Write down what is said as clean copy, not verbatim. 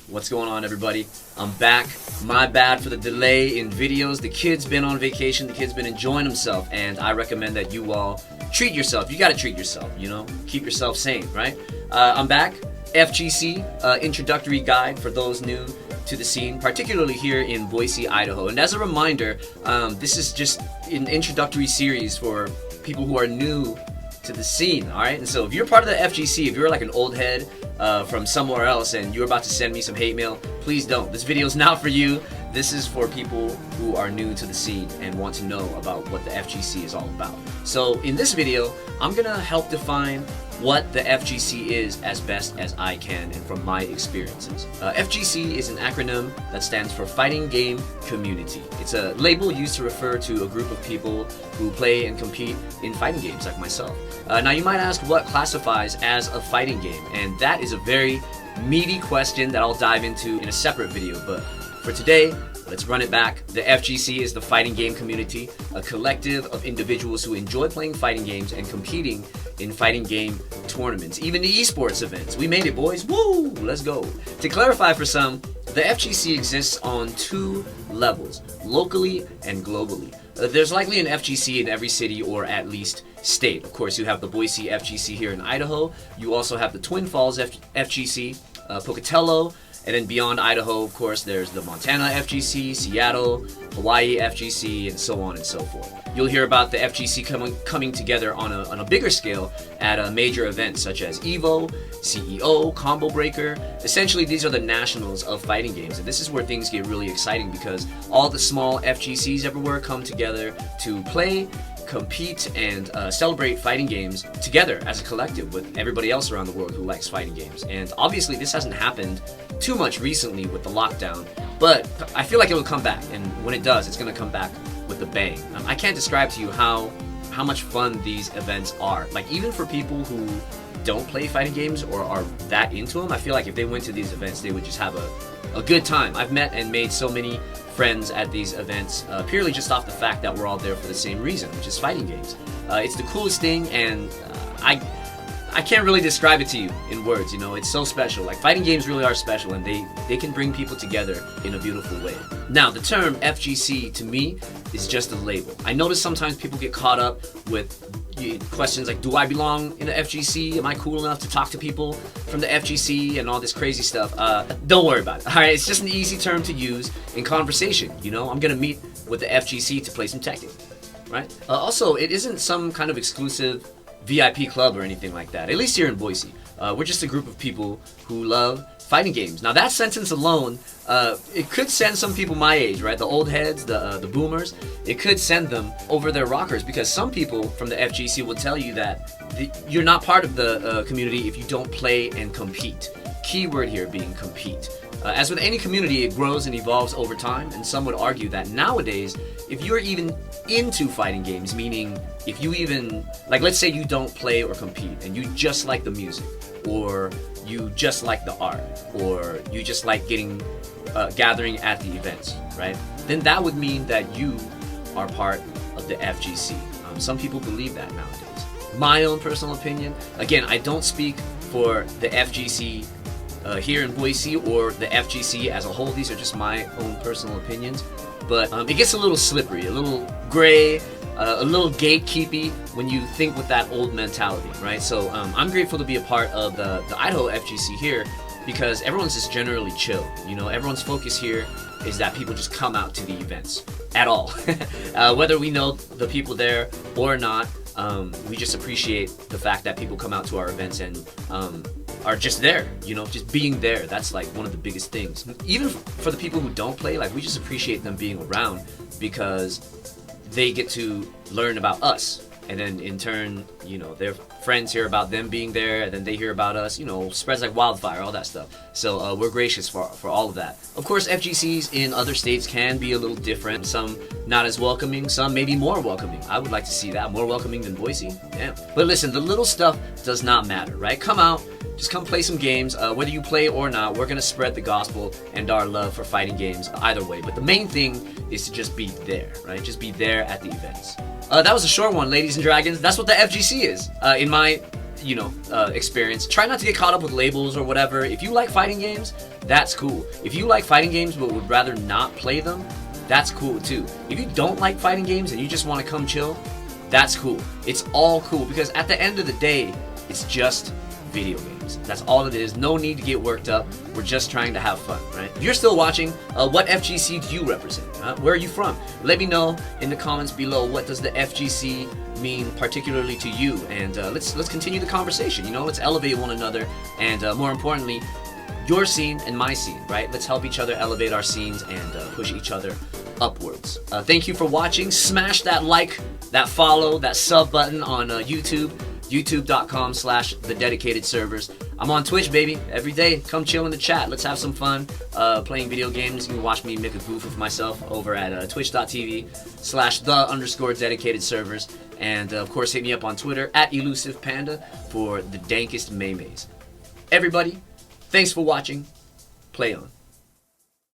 What's going on, everybody? I'm back. My bad for the delay in videos. The kid's been on vacation. The kid's been enjoying himself, and I recommend that you all treat yourself. You gotta treat yourself, you know? Keep yourself sane, right? I'm back. FGC, introductory guide for those new to the scene, particularly here in Boise, Idaho. And as a reminder, this is just an introductory series for people who are new to the scene, alright? And so if you're part of the FGC, if you're like an old head from somewhere else and you're about to send me some hate mail, please don't. This video is not for you. This is for people who are new to the scene and want to know about what the FGC is all about. So in this video, I'm gonna help define what the FGC is as best as I can and from my experiences. FGC is an acronym that stands for Fighting Game Community. It's a label used to refer to a group of people who play and compete in fighting games like myself. Now you might ask what classifies as a fighting game, and that is a very meaty question that I'll dive into in a separate video, but for today, let's run it back. The FGC is the fighting game community, a collective of individuals who enjoy playing fighting games and competing in fighting game tournaments, even the esports events. We made it, boys. Woo! Let's go. To clarify for some, the FGC exists on two levels, locally and globally. There's likely an FGC in every city or at least state. Of course, you have the Boise FGC here in Idaho. You also have the Twin Falls FGC, Pocatello, and then beyond Idaho, of course, there's the Montana FGC, Seattle, Hawaii FGC, and so on and so forth. You'll hear about the FGC coming together on a bigger scale at major events such as EVO, CEO, Combo Breaker. Essentially, these are the nationals of fighting games, and this is where things get really exciting because all the small FGCs everywhere come together to play, compete, and celebrate fighting games together as a collective with everybody else around the world who likes fighting games. And obviously this hasn't happened too much recently with the lockdown, but I feel like it will come back, and when it does, it's going to come back with a bang. I can't describe to you how much fun these events are. Like, even for people who don't play fighting games or are that into them, I feel like if they went to these events, they would just have a good time. I've met and made so many friends at these events purely just off the fact that we're all there for the same reason, which is fighting games. It's the coolest thing, and I can't really describe it to you in words, you know. It's so special. Like, fighting games really are special, and they can bring people together in a beautiful way. Now, the term FGC to me is just a label. I notice sometimes people get caught up with questions like, do I belong in the FGC? Am I cool enough to talk to people from the FGC and all this crazy stuff? Don't worry about it. All right, it's just an easy term to use in conversation. You know, I'm gonna meet with the FGC to play some Tekken, right? Also, it isn't some kind of exclusive VIP club or anything like that, at least here in Boise. We're just a group of people who love fighting games. Now, that sentence alone, it could send some people my age, right? The old heads, the boomers, it could send them over their rockers, because some people from the FGC will tell you that you're not part of the community if you don't play and compete. Keyword here being compete. As with any community, it grows and evolves over time, and some would argue that nowadays, if you're even into fighting games, meaning if you even, like, let's say you don't play or compete and you just like the music, or you just like the art, or you just like gathering at the events, right? Then that would mean that you are part of the FGC. Some people believe that nowadays. My own personal opinion, again, I don't speak for the FGC here in Boise or the FGC as a whole. These are just my own personal opinions, but it gets a little slippery, a little gray, a little gatekeepy when you think with that old mentality, right? So I'm grateful to be a part of the Idaho FGC here, because everyone's just generally chill. You know, everyone's focus here is that people just come out to the events at all. Whether we know the people there or not, we just appreciate the fact that people come out to our events and are just there, you know, just being there. That's like one of the biggest things. Even for the people who don't play, like, we just appreciate them being around because they get to learn about us, and then in turn, you know, their friends hear about them being there, and then they hear about us, you know, spreads like wildfire, all that stuff. So we're gracious for all of that. Of course, FGCs in other states can be a little different. Some not as welcoming, some maybe more welcoming. I would like to see that, more welcoming than Boise. Damn. But listen, the little stuff does not matter, right? Come out, just come play some games. Whether you play or not, we're gonna spread the gospel and our love for fighting games either way. But the main thing is to just be there, right? Just be there at the events. That was a short one, ladies and dragons. That's what the FGC is, in my experience. Try not to get caught up with labels or whatever. If you like fighting games, that's cool. If you like fighting games but would rather not play them, that's cool too. If you don't like fighting games and you just want to come chill, that's cool. It's all cool because at the end of the day, it's just video games. That's all it is. No need to get worked up. We're just trying to have fun, right? If you're still watching, what FGC do you represent? Where are you from? Let me know in the comments below. What does the FGC mean particularly to you? And let's continue the conversation. Let's elevate one another, and more importantly, your scene and my scene, right? Let's help each other elevate our scenes and push each other upwards. Thank you for watching. Smash that like, that follow, that sub button on YouTube. youtube.com/thededicatedservers. I'm on Twitch, baby, every day. Come chill in the chat. Let's have some fun playing video games. You can watch me make a goof of myself over at twitch.tv/the_dedicated-servers. And of course, hit me up on Twitter at ElusivePanda for the dankest maymays. Everybody, thanks for watching. Play on.